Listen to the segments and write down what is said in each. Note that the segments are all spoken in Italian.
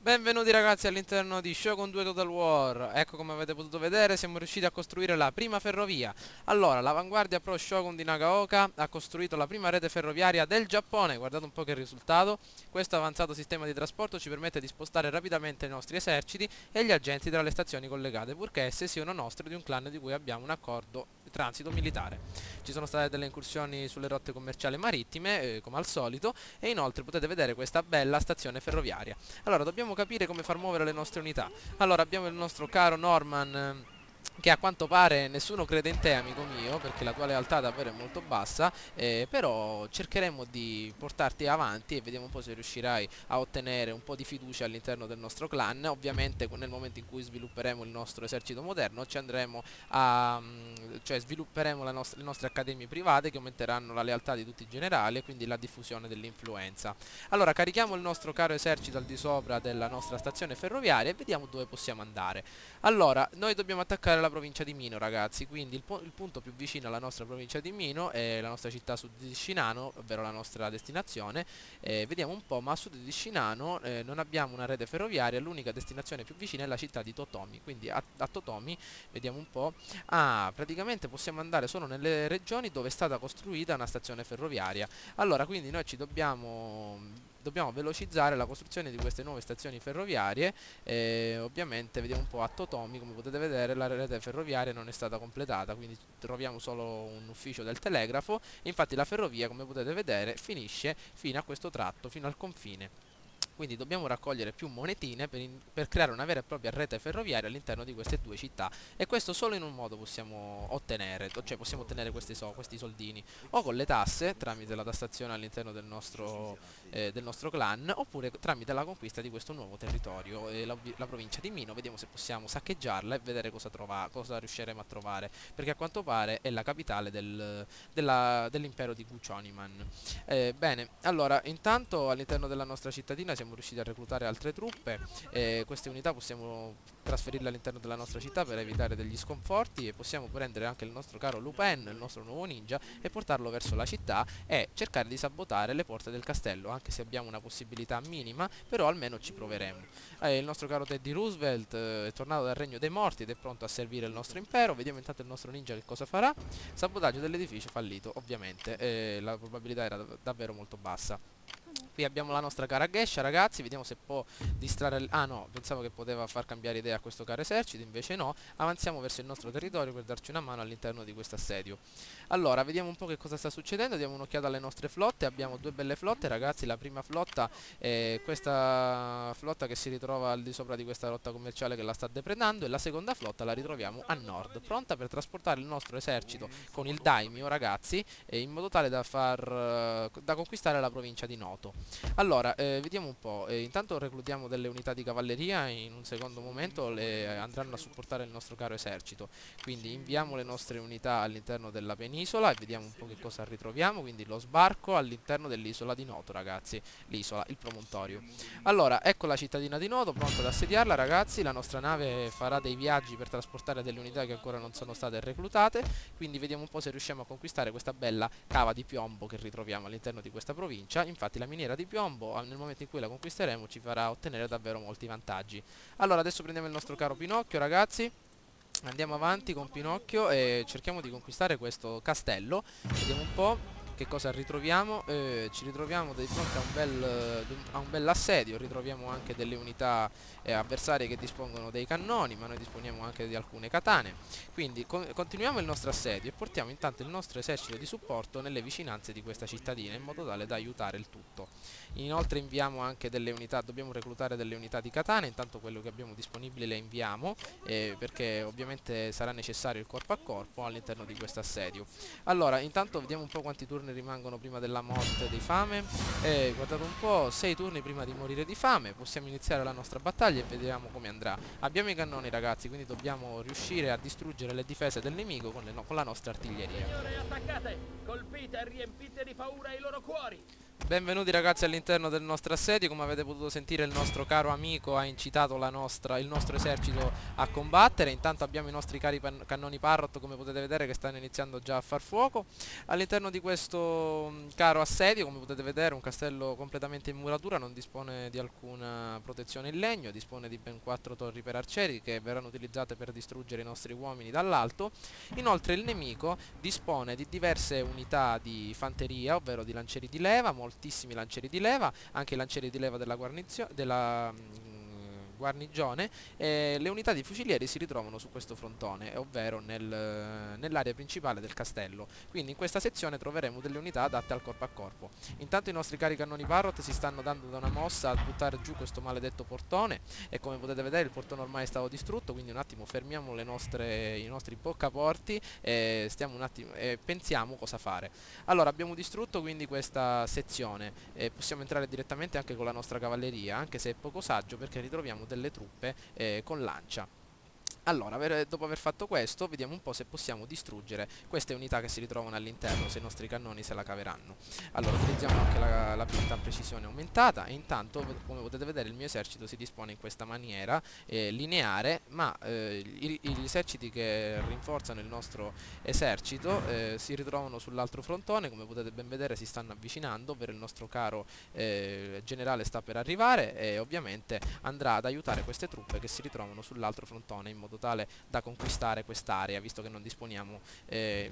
Benvenuti ragazzi all'interno di Shogun 2 Total War. Ecco, come avete potuto vedere, siamo riusciti a costruire la prima ferrovia. Allora, l'avanguardia Pro Shogun di Nagaoka ha costruito la prima rete ferroviaria del Giappone. Guardate un po' che risultato. Questo avanzato sistema di trasporto ci permette di spostare rapidamente i nostri eserciti e gli agenti tra le stazioni collegate, purché esse siano nostre di un clan di cui abbiamo un accordo di transito militare. Ci sono state delle incursioni sulle rotte commerciali marittime, come al solito, e inoltre potete vedere questa bella stazione ferroviaria. Allora, dobbiamo capire come far muovere le nostre unità. Allora, abbiamo il nostro caro Norman, che a quanto pare nessuno crede in te, amico mio, perché la tua lealtà davvero è molto bassa, però cercheremo di portarti avanti e vediamo un po' se riuscirai a ottenere un po' di fiducia all'interno del nostro clan. Ovviamente nel momento in cui svilupperemo il nostro esercito moderno ci andremo a cioè svilupperemo le nostre accademie private, che aumenteranno la lealtà di tutti i generali e quindi la diffusione dell'influenza. Allora, carichiamo il nostro caro esercito al di sopra della nostra stazione ferroviaria e vediamo dove possiamo andare. Allora, noi dobbiamo attaccare la provincia di Mino, ragazzi, quindi il punto più vicino alla nostra provincia di Mino è la nostra città sud di Shinano, ovvero la nostra destinazione. Vediamo un po', ma a sud di Shinano non abbiamo una rete ferroviaria, l'unica destinazione più vicina è la città di Totomi, quindi a Totomi, vediamo un po'. Ah, praticamente possiamo andare solo nelle regioni dove è stata costruita una stazione ferroviaria. Allora, quindi noi dobbiamo velocizzare la costruzione di queste nuove stazioni ferroviarie. Ovviamente vediamo un po' a Totomi, come potete vedere la rete ferroviaria non è stata completata, quindi troviamo solo un ufficio del telegrafo. Infatti la ferrovia, come potete vedere, finisce fino a questo tratto, fino al confine. Quindi dobbiamo raccogliere più monetine per creare una vera e propria rete ferroviaria all'interno di queste due città, e questo solo in un modo possiamo ottenere, cioè possiamo ottenere questi soldini, o con le tasse tramite la tassazione all'interno del nostro clan, oppure tramite la conquista di questo nuovo territorio, la provincia di Mino. Vediamo se possiamo saccheggiarla e vedere cosa riusciremo a trovare, perché a quanto pare è la capitale dell'impero di Guchoniman. Bene, allora, intanto all'interno della nostra cittadina siamo riusciti a reclutare altre truppe. Queste unità possiamo trasferirle all'interno della nostra città per evitare degli sconforti, e possiamo prendere anche il nostro caro Lupin, il nostro nuovo ninja, e portarlo verso la città e cercare di sabotare le porte del castello, anche se abbiamo una possibilità minima, però almeno ci proveremo. Il nostro caro Teddy Roosevelt è tornato dal regno dei morti ed è pronto a servire il nostro impero. Vediamo intanto il nostro ninja che cosa farà. Sabotaggio dell'edificio fallito, ovviamente, la probabilità era davvero molto bassa. Qui abbiamo la nostra cara Gesha, ragazzi, vediamo se può distrarre ah no, pensavo che poteva far cambiare idea a questo caro esercito, invece no. Avanziamo verso il nostro territorio per darci una mano all'interno di questo assedio. Allora, vediamo un po' che cosa sta succedendo, diamo un'occhiata alle nostre flotte. Abbiamo due belle flotte, ragazzi. La prima flotta è questa flotta che si ritrova al di sopra di questa rotta commerciale che la sta depredando, e la seconda flotta la ritroviamo a nord, pronta per trasportare il nostro esercito con il daimyo, ragazzi, in modo tale da conquistare la provincia di Noto. Allora, vediamo un po'. Intanto reclutiamo delle unità di cavalleria, in un secondo momento le andranno a supportare il nostro caro esercito. Quindi inviamo le nostre unità all'interno della penisola e vediamo un po' che cosa ritroviamo. Quindi lo sbarco all'interno dell'isola di Noto, ragazzi. L'isola, il promontorio. Allora, ecco la cittadina di Noto, pronta ad assediarla, ragazzi. La nostra nave farà dei viaggi per trasportare delle unità che ancora non sono state reclutate. Quindi vediamo un po' se riusciamo a conquistare questa bella cava di piombo che ritroviamo all'interno di questa provincia. Infatti la miniera di piombo, nel momento in cui la conquisteremo, ci farà ottenere davvero molti vantaggi. Allora, adesso prendiamo il nostro caro Pinocchio, ragazzi. Andiamo avanti con Pinocchio e cerchiamo di conquistare questo castello. Vediamo un po' che cosa ritroviamo. Ci ritroviamo di fronte a un bel assedio. Ritroviamo anche delle unità avversarie che dispongono dei cannoni, ma noi disponiamo anche di alcune katane. Quindi continuiamo il nostro assedio e portiamo intanto il nostro esercito di supporto nelle vicinanze di questa cittadina, in modo tale da aiutare il tutto. Inoltre inviamo anche delle unità, dobbiamo reclutare delle unità di katane. Intanto quello che abbiamo disponibile le inviamo, perché ovviamente sarà necessario il corpo a corpo all'interno di questo assedio. Allora, intanto vediamo un po' quanti turni rimangono prima della morte di fame. Guardate un po', 6 turni prima di morire di fame. Possiamo iniziare la nostra battaglia e vediamo come andrà. Abbiamo i cannoni, ragazzi, quindi dobbiamo riuscire a distruggere le difese del nemico con la nostra artiglieria. Signore, attaccate! Colpite e riempite di paura i loro cuori! Benvenuti ragazzi all'interno del nostro assedio. Come avete potuto sentire, il nostro caro amico ha incitato il nostro esercito a combattere. Intanto abbiamo i nostri cari cannoni Parrot, come potete vedere, che stanno iniziando già a far fuoco. All'interno di questo caro assedio, come potete vedere, un castello completamente in muratura, non dispone di alcuna protezione in legno, dispone di ben 4 torri per arcieri che verranno utilizzate per distruggere i nostri uomini dall'alto. Inoltre il nemico dispone di diverse unità di fanteria, ovvero di lancieri di leva, moltissimi lancieri di leva, anche i lancieri di leva della guarnigione, e le unità di fucilieri si ritrovano su questo frontone, ovvero nell'area principale del castello. Quindi in questa sezione troveremo delle unità adatte al corpo a corpo. Intanto i nostri cari cannoni Parrot si stanno dando da una mossa a buttare giù questo maledetto portone, e come potete vedere il portone ormai è stato distrutto, quindi un attimo fermiamo i nostri boccaporti e stiamo un attimo e pensiamo cosa fare. Allora, abbiamo distrutto quindi questa sezione e possiamo entrare direttamente anche con la nostra cavalleria, anche se è poco saggio perché ritroviamo delle truppe con lancia. Allora, dopo aver fatto questo, vediamo un po' se possiamo distruggere queste unità che si ritrovano all'interno, se i nostri cannoni se la caveranno. Allora, utilizziamo anche l'abilità precisione aumentata e intanto, come potete vedere, il mio esercito si dispone in questa maniera, lineare, ma gli eserciti che rinforzano il nostro esercito si ritrovano sull'altro frontone. Come potete ben vedere, si stanno avvicinando, ovvero il nostro caro generale sta per arrivare e ovviamente andrà ad aiutare queste truppe che si ritrovano sull'altro frontone, in modo tale da conquistare quest'area, visto che non disponiamo,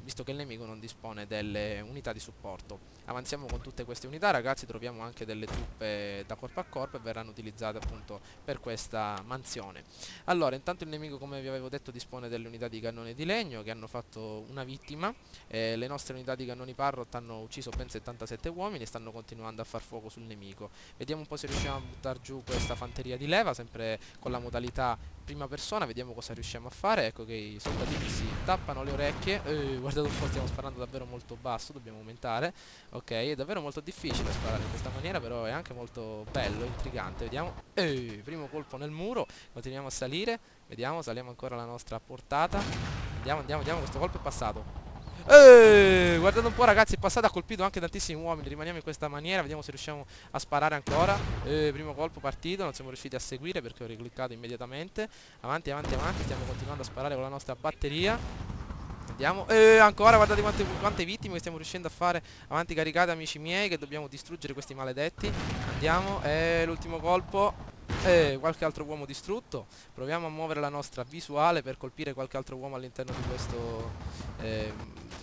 visto che il nemico non dispone delle unità di supporto. Avanziamo con tutte queste unità, ragazzi. Troviamo anche delle truppe da corpo a corpo e verranno utilizzate appunto per questa mansione. Allora, intanto il nemico, come vi avevo detto, dispone delle unità di cannone di legno che hanno fatto una vittima. Le nostre unità di cannoni Parrot hanno ucciso ben 77 uomini e stanno continuando a far fuoco sul nemico. Vediamo un po' se riusciamo a buttare giù questa fanteria di leva, sempre con la modalità prima persona. Vediamo cosa riusciamo a fare. Ecco che i soldatini si tappano le orecchie. Guardate un po', stiamo sparando davvero molto basso, dobbiamo aumentare. Ok, è davvero molto difficile sparare in questa maniera, però è anche molto bello, intrigante. Vediamo, primo colpo nel muro. Continuiamo a salire. Vediamo, saliamo ancora alla nostra portata. Andiamo, questo colpo è passato. Guardate un po', ragazzi, è passato, ha colpito anche tantissimi uomini. Rimaniamo in questa maniera, vediamo se riusciamo a sparare ancora. Primo colpo partito, non siamo riusciti a seguire perché ho ricliccato immediatamente. Avanti, stiamo continuando a sparare con la nostra batteria. Andiamo, ancora, guardate quante vittime che stiamo riuscendo a fare. Avanti, caricate, amici miei, che dobbiamo distruggere questi maledetti. Andiamo, l'ultimo colpo. Qualche altro uomo distrutto. Proviamo a muovere la nostra visuale per colpire qualche altro uomo all'interno di questo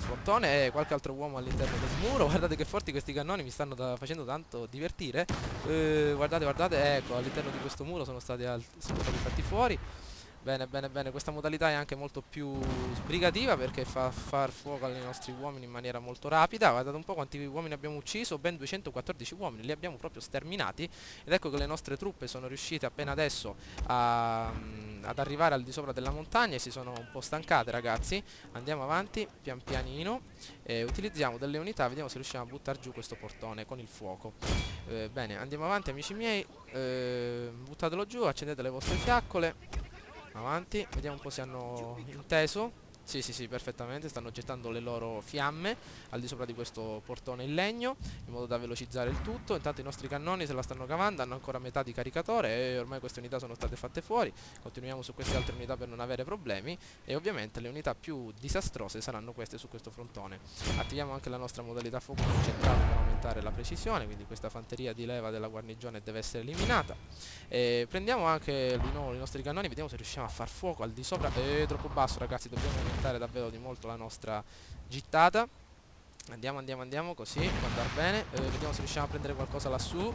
frontone e qualche altro uomo all'interno del muro. Guardate che forti questi cannoni, mi stanno facendo tanto divertire. Guardate, ecco, all'interno di questo muro sono stati fatti fuori. Bene, questa modalità è anche molto più sbrigativa perché fa far fuoco ai nostri uomini in maniera molto rapida. Guardate un po' quanti uomini abbiamo ucciso, ben 214 uomini, li abbiamo proprio sterminati. Ed ecco che le nostre truppe sono riuscite appena adesso ad arrivare al di sopra della montagna e si sono un po' stancate, ragazzi. Andiamo avanti, pian pianino, utilizziamo delle unità, vediamo se riusciamo a buttare giù questo portone con il fuoco. Bene, andiamo avanti, amici miei, buttatelo giù, accendete le vostre fiaccole. Avanti, vediamo un po' se hanno inteso. Sì, perfettamente, stanno gettando le loro fiamme al di sopra di questo portone in legno, in modo da velocizzare il tutto. Intanto i nostri cannoni se la stanno cavando, hanno ancora metà di caricatore e ormai queste unità sono state fatte fuori. Continuiamo su queste altre unità per non avere problemi e ovviamente le unità più disastrose saranno queste su questo frontone. Attiviamo anche la nostra modalità fuoco concentrato per aumentare la precisione, quindi questa fanteria di leva della guarnigione deve essere eliminata. Prendiamo anche di nuovo i nostri cannoni, vediamo se riusciamo a far fuoco al di sopra. Troppo basso, ragazzi, dobbiamo aumentare davvero di molto la nostra gittata. Andiamo, così può andare bene. Vediamo se riusciamo a prendere qualcosa lassù.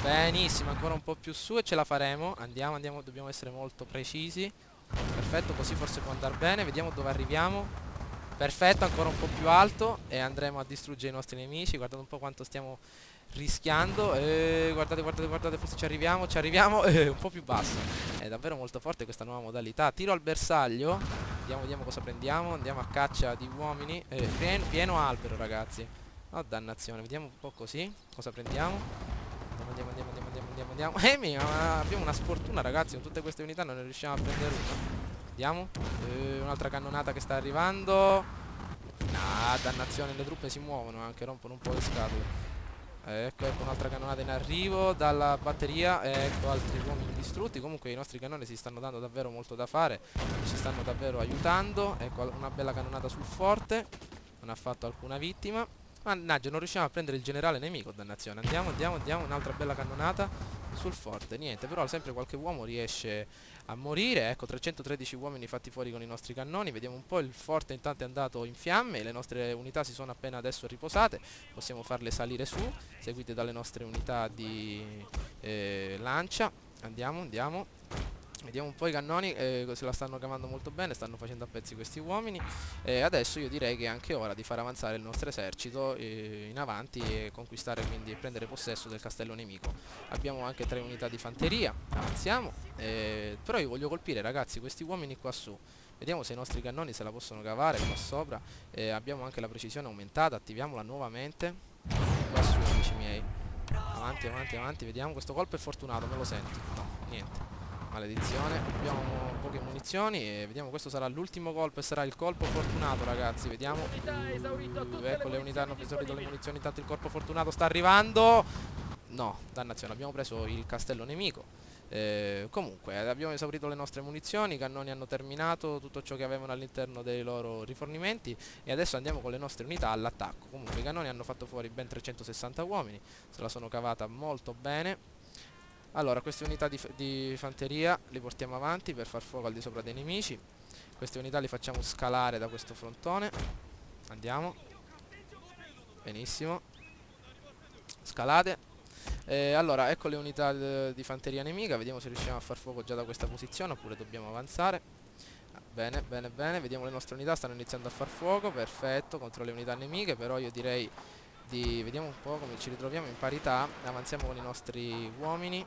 Benissimo, ancora un po' più su e ce la faremo. Andiamo, dobbiamo essere molto precisi. Perfetto, così forse può andare bene. Vediamo dove arriviamo. Perfetto, ancora un po' più alto e andremo a distruggere i nostri nemici. Guardate un po' quanto stiamo rischiando. Guardate, forse ci arriviamo. Un po' più basso. È davvero molto forte questa nuova modalità. Tiro al bersaglio. Vediamo cosa prendiamo. Andiamo a caccia di uomini. Pieno albero, ragazzi. Oh, dannazione. Vediamo un po' così. Cosa prendiamo? Andiamo. Ma abbiamo una sfortuna, ragazzi. Con tutte queste unità non ne riusciamo a prendere una. Vediamo. Un'altra cannonata che sta arrivando. Ah, dannazione, le truppe si muovono anche, rompono un po' le scatole. Ecco un'altra cannonata in arrivo dalla batteria. Ecco altri uomini distrutti. Comunque i nostri cannoni si stanno dando davvero molto da fare, ci stanno davvero aiutando. Ecco una bella cannonata sul forte, non ha fatto alcuna vittima. Mannaggia, non riusciamo a prendere il generale nemico, dannazione. Andiamo, un'altra bella cannonata sul forte. Niente, però sempre qualche uomo riesce a morire. Ecco 313 uomini fatti fuori con i nostri cannoni. Vediamo un po', il forte intanto è andato in fiamme, le nostre unità si sono appena adesso riposate. Possiamo farle salire su, seguite dalle nostre unità di lancia. Andiamo. Vediamo un po' i cannoni, se la stanno cavando molto bene, stanno facendo a pezzi questi uomini. Adesso io direi che è anche ora di far avanzare il nostro esercito in avanti e conquistare, quindi prendere possesso del castello nemico. Abbiamo anche 3 unità di fanteria, avanziamo. Però io voglio colpire, ragazzi, questi uomini qua su. Vediamo se i nostri cannoni se la possono cavare qua sopra. Abbiamo anche la precisione aumentata, attiviamola nuovamente. Qua su, amici miei. Avanti, vediamo. Questo colpo è fortunato, me lo sento. No, niente. Maledizione. Abbiamo poche munizioni e vediamo, questo sarà l'ultimo colpo e sarà il colpo fortunato, ragazzi. Vediamo. Ecco, le unità hanno esaurito le munizioni, intanto il colpo fortunato sta arrivando. No, dannazione, abbiamo preso il castello nemico. Comunque abbiamo esaurito le nostre munizioni, i cannoni hanno terminato tutto ciò che avevano all'interno dei loro rifornimenti e adesso andiamo con le nostre unità all'attacco. Comunque i cannoni hanno fatto fuori ben 360 uomini, se la sono cavata molto bene. Allora, queste unità di fanteria li portiamo avanti per far fuoco al di sopra dei nemici. Queste unità li facciamo scalare da questo frontone. Andiamo. Benissimo. Scalate. Allora, ecco le unità di fanteria nemica. Vediamo se riusciamo a far fuoco già da questa posizione oppure dobbiamo avanzare. Bene. Vediamo, le nostre unità stanno iniziando a far fuoco. Perfetto, contro le unità nemiche. Però io direi di... Vediamo un po' come ci ritroviamo in parità. Avanziamo con i nostri uomini.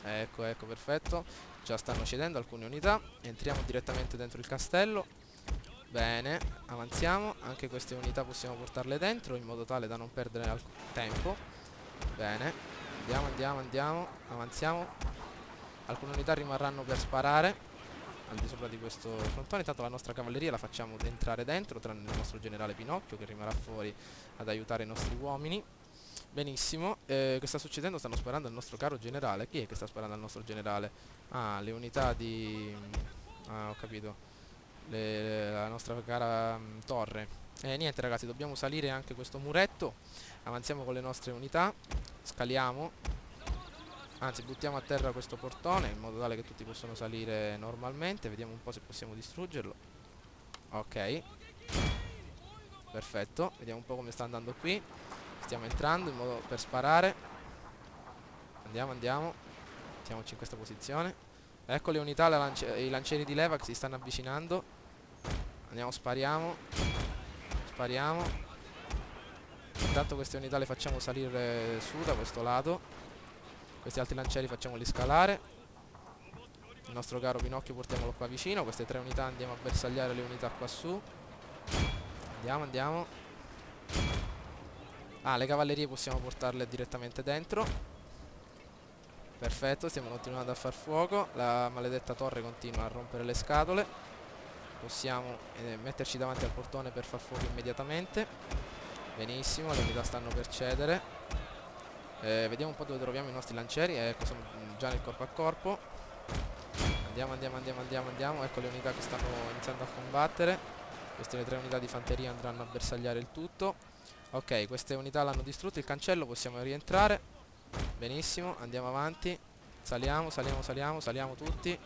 Ecco, perfetto. Già stanno cedendo alcune unità. Entriamo direttamente dentro il castello. Bene, avanziamo. Anche queste unità possiamo portarle dentro in modo tale da non perdere tempo. Bene, andiamo. Avanziamo. Alcune unità rimarranno per sparare al di sopra di questo frontone. Intanto la nostra cavalleria la facciamo entrare dentro, tranne il nostro generale Pinocchio che rimarrà fuori ad aiutare i nostri uomini. Benissimo, che sta succedendo? Stanno sparando al nostro caro generale. Chi è che sta sparando al nostro generale? Ah, le unità di... Ah, ho capito. La nostra cara torre. Niente ragazzi, dobbiamo salire anche questo muretto. Avanziamo con le nostre unità. Scaliamo. Anzi, buttiamo a terra questo portone in modo tale che tutti possano salire normalmente. Vediamo un po' se possiamo distruggerlo. Ok. Perfetto, vediamo un po' come sta andando qui. Stiamo entrando in modo per sparare. Andiamo. Mettiamoci in questa posizione. Ecco le unità, i lancieri di leva che si stanno avvicinando. Andiamo, spariamo. Intanto queste unità le facciamo salire su da questo lato. Questi altri lancieri facciamoli scalare. Il nostro caro Pinocchio portiamolo qua vicino. Queste 3 unità andiamo a bersagliare le unità qua su. Andiamo. Ah, le cavallerie possiamo portarle direttamente dentro. Perfetto, stiamo continuando a far fuoco. La maledetta torre continua a rompere le scatole. Possiamo metterci davanti al portone per far fuoco immediatamente. Benissimo, le unità stanno per cedere. Vediamo un po' dove troviamo i nostri lancieri. Ecco, sono già nel corpo a corpo. Andiamo. Ecco le unità che stanno iniziando a combattere. Queste le 3 unità di fanteria andranno a bersagliare il tutto. Ok, queste unità l'hanno distrutto il cancello, possiamo rientrare. Benissimo, andiamo avanti. Saliamo tutti.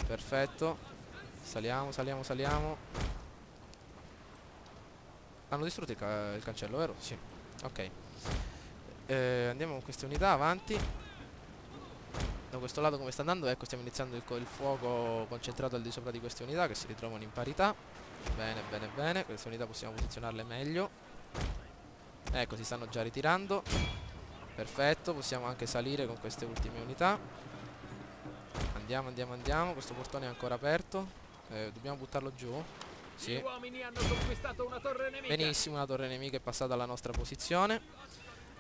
Perfetto. Saliamo. Hanno distrutto il cancello, vero? Sì. Ok. Andiamo con queste unità avanti. Da questo lato come sta andando? Ecco, stiamo iniziando il fuoco concentrato al di sopra di queste unità che si ritrovano in parità. Bene. Queste unità possiamo posizionarle meglio. Ecco, si stanno già ritirando. Perfetto, possiamo anche salire con queste ultime unità. Andiamo. Questo portone è ancora aperto. Dobbiamo buttarlo giù. Sì. Gli uomini hanno conquistato una torre nemica. Benissimo, una torre nemica è passata alla nostra posizione.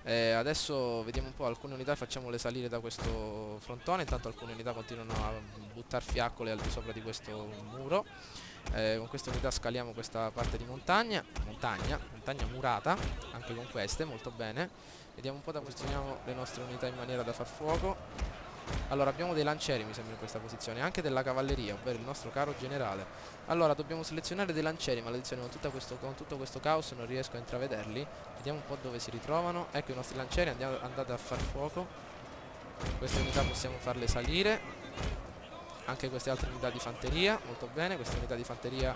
Adesso vediamo un po', alcune unità facciamole salire da questo frontone. Intanto alcune unità continuano a buttare fiaccole al di sopra di questo muro. Con queste unità scaliamo questa parte di montagna murata, anche con queste, molto bene. Vediamo un po', da posizioniamo le nostre unità in maniera da far fuoco. Allora, abbiamo dei lancieri, mi sembra, in questa posizione, anche della cavalleria, ovvero il nostro caro generale. Allora, dobbiamo selezionare dei lancieri, maledizione, con tutto questo caos non riesco a intravederli. Vediamo un po' dove si ritrovano. Ecco i nostri lancieri, andate a far fuoco. Queste unità possiamo farle salire. Anche queste altre unità di fanteria, molto bene. Queste unità di fanteria,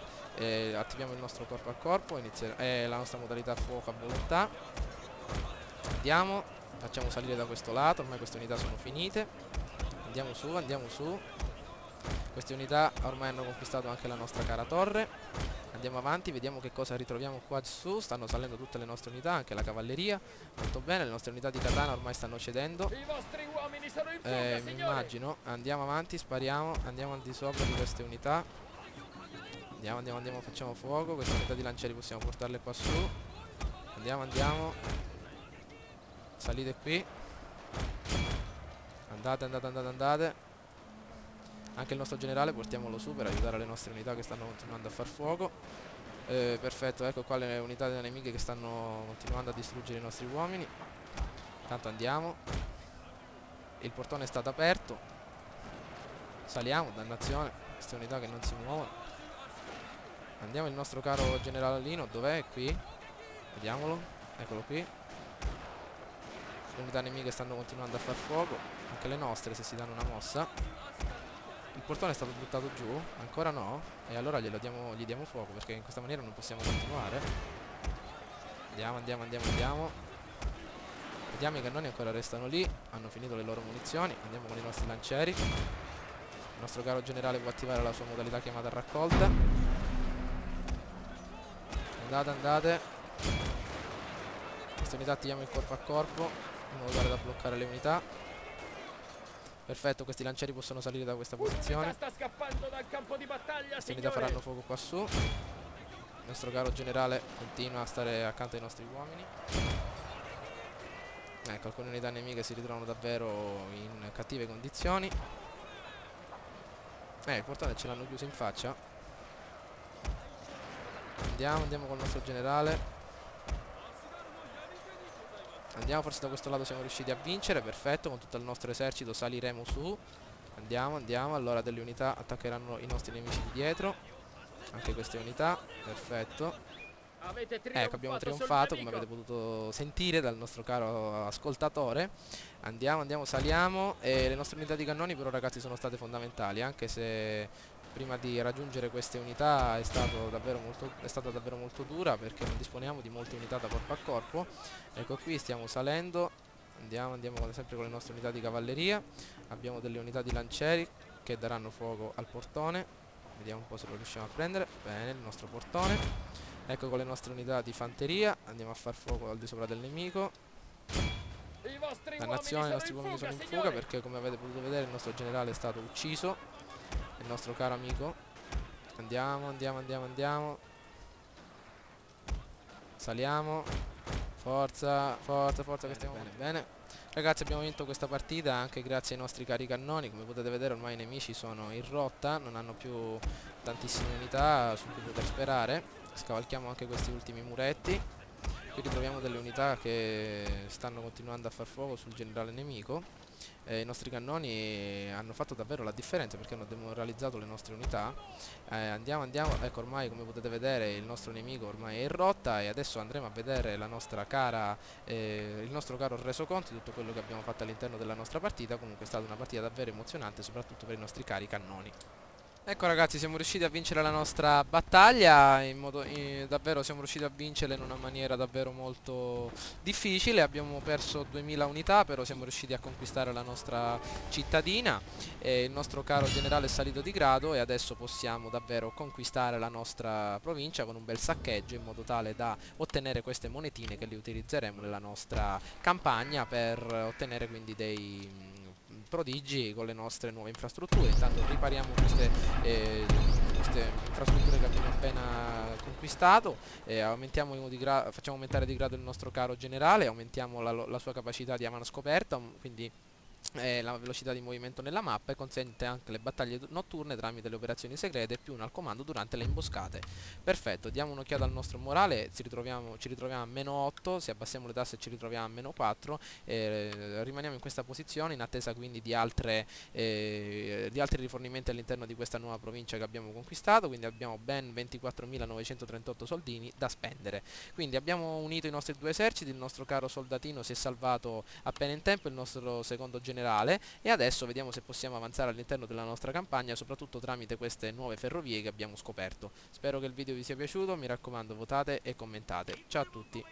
attiviamo il nostro corpo a corpo, la nostra modalità fuoco a volontà. Andiamo, facciamo salire da questo lato, ormai queste unità sono finite. Andiamo su, andiamo su. Queste unità ormai hanno conquistato anche la nostra cara torre. Andiamo avanti, vediamo che cosa ritroviamo qua su. Stanno salendo tutte le nostre unità, anche la cavalleria. Molto bene, le nostre unità di katana ormai stanno cedendo. I vostri uomini sono in fuga, Mi immagino. Andiamo avanti, spariamo. Andiamo al di sopra di queste unità. Andiamo, andiamo, andiamo, facciamo fuoco. Queste unità di lancieri possiamo portarle qua su. Andiamo, andiamo. Salite qui. Andate, andate, andate, andate. Anche il nostro generale portiamolo su per aiutare le nostre unità che stanno continuando a far fuoco. Perfetto, ecco qua le unità delle nemiche che stanno continuando a distruggere i nostri uomini. Intanto andiamo. Il portone è stato aperto. Saliamo, dannazione. Queste unità che non si muovono. Andiamo, il nostro caro generalino, dov'è? Qui. Vediamolo. Eccolo qui. Le unità nemiche stanno continuando a far fuoco. Anche le nostre, se si danno una mossa. Il portone è stato buttato giù. Ancora no. E allora gli diamo fuoco, perché in questa maniera non possiamo continuare. Andiamo, andiamo, andiamo, andiamo. Vediamo, i cannoni ancora restano lì. Hanno finito le loro munizioni. Andiamo con i nostri lancieri. Il nostro caro generale può attivare la sua modalità chiamata raccolta. Andate, andate. Queste unità attiviamo il corpo a corpo in modo tale da bloccare le unità. Perfetto, questi lancieri possono salire da questa posizione. Sta scappando dal campo di battaglia, queste unità faranno fuoco qua su. Il nostro caro generale continua a stare accanto ai nostri uomini. Ecco, alcune unità nemiche si ritrovano davvero in cattive condizioni. Il portone ce l'hanno chiuso in faccia. Andiamo, andiamo col nostro generale. Andiamo, forse da questo lato siamo riusciti a vincere. Perfetto, con tutto il nostro esercito saliremo su. Andiamo, andiamo. Allora delle unità attaccheranno i nostri nemici di dietro. Anche queste unità. Perfetto. Ecco, abbiamo trionfato, come avete potuto sentire dal nostro caro ascoltatore. Andiamo, andiamo, saliamo. E le nostre unità di cannoni però, ragazzi, sono state fondamentali. Anche se prima di raggiungere queste unità è stata davvero molto dura, perché non disponiamo di molte unità da corpo a corpo. Ecco qui, stiamo salendo. Andiamo, andiamo sempre con le nostre unità di cavalleria. Abbiamo delle unità di lancieri che daranno fuoco al portone. Vediamo un po' se lo riusciamo a prendere. Bene, il nostro portone. Ecco, con le nostre unità di fanteria andiamo a far fuoco al di sopra del nemico. Dannazione, i nostri uomini sono in fuga, perché come avete potuto vedere il nostro generale è stato ucciso. Il nostro caro amico. Andiamo, andiamo, andiamo, andiamo. Saliamo. Forza, forza, forza, che stiamo bene, bene. Ragazzi, abbiamo vinto questa partita anche grazie ai nostri cari cannoni. Come potete vedere ormai i nemici sono in rotta, non hanno più tantissime unità su cui poter sperare. Scavalchiamo anche questi ultimi muretti. Qui ritroviamo delle unità che stanno continuando a far fuoco sul generale nemico. I nostri cannoni hanno fatto davvero la differenza, perché hanno demoralizzato le nostre unità. Andiamo, andiamo. Ecco, ormai come potete vedere il nostro nemico ormai è in rotta, e adesso andremo a vedere la nostra cara, il nostro caro resoconto di tutto quello che abbiamo fatto all'interno della nostra partita. Comunque è stata una partita davvero emozionante, soprattutto per i nostri cari cannoni. Ecco, ragazzi, siamo riusciti a vincere la nostra battaglia, davvero siamo riusciti a vincerla in una maniera davvero molto difficile. Abbiamo perso 2000 unità, però siamo riusciti a conquistare la nostra cittadina, e il nostro caro generale è salito di grado, e adesso possiamo davvero conquistare la nostra provincia con un bel saccheggio, in modo tale da ottenere queste monetine che le utilizzeremo nella nostra campagna per ottenere quindi dei prodigi con le nostre nuove infrastrutture. Intanto ripariamo queste infrastrutture che abbiamo appena conquistato, facciamo aumentare di grado il nostro caro generale, aumentiamo la sua capacità di mano scoperta, quindi la velocità di movimento nella mappa e consente anche le battaglie notturne tramite le operazioni segrete più uno al comando durante le imboscate. Perfetto, diamo un'occhiata al nostro morale, ci ritroviamo a meno 8, se abbassiamo le tasse ci ritroviamo a meno 4 e rimaniamo in questa posizione in attesa quindi di altri rifornimenti all'interno di questa nuova provincia che abbiamo conquistato, quindi abbiamo ben 24.938 soldini da spendere. Quindi abbiamo unito i nostri due eserciti, il nostro caro soldatino si è salvato appena in tempo, il nostro secondo generale, e adesso vediamo se possiamo avanzare all'interno della nostra campagna, soprattutto tramite queste nuove ferrovie che abbiamo scoperto. Spero che il video vi sia piaciuto, mi raccomando votate e commentate. Ciao a tutti!